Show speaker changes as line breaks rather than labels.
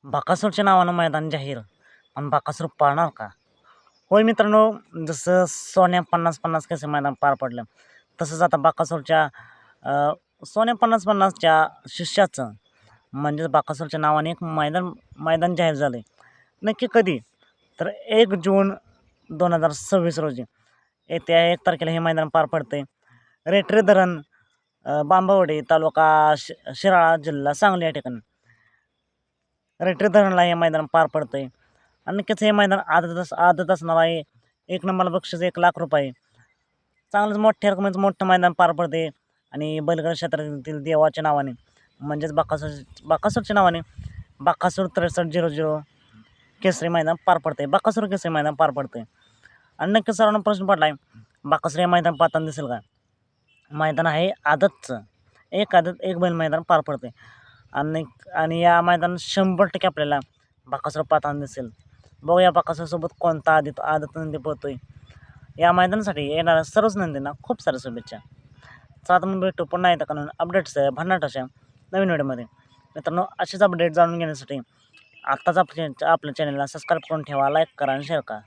बकासूरच्या नावानं मैदान जाहीर आणि बकासूर पाळणार का? होय मित्रांनो, जसं सोन्या 50-50 केसरी मैदान पार पडलं, तसंच आता बकासूरच्या सोन्या 50-50च्या शिष्याचं म्हणजेच बकासूरच्या नावाने एक मैदान जाहीर झालं आहे. नक्की कधी? तर 1 जून 2026 रोजी येत्या 1 तारखेला हे मैदान पार पडतं आहे. रेटरे धरण, बांबवडे तालुका शिराळा जिल्हा सांगली या ठिकाणी रेटरे धरणला हे मैदान पार पडतं आहे. आणि नक्कीच हे मैदान आदत असणार आहे. 1 नंबरला बक्षीस 1 लाख रुपये. चांगलंच मोठ्या रकमेचं मोठं मैदान पार पडते आणि बैलगाडा क्षेत्रातील देवाच्या नावाने म्हणजेच बकासूरच्या नावाने बकासूर 6300 केसरी मैदान पार पडते. बकासूर केसरी मैदान पार पडते. आणि नक्कीच सर्वांना प्रश्न पडला आहे, बकासूर हे मैदान पाहताना दिसेल का? मैदान आहे आदतचं. एक बैल मैदान पार पडते आणि या मैदानात 100% आपल्याला बकासूर पाहताना दिसेल. बघूया बकासूरसोबत कोणता आदत नंदी पळतोय. या मैदानासाठी येणाऱ्या सर्वच नंदींना खूप साऱ्या शुभेच्छा. चला तर मग भेटू पुन्हा एकदा काढून अपडेट्स भन्नाट अशा नवीन व्हिडिओमध्ये. मित्रांनो, असेच अपडेट जाणून घेण्यासाठी आत्ताच आपल्या चॅनलला सबस्क्राईब करून ठेवा, लाईक करा आणि शेअर करा.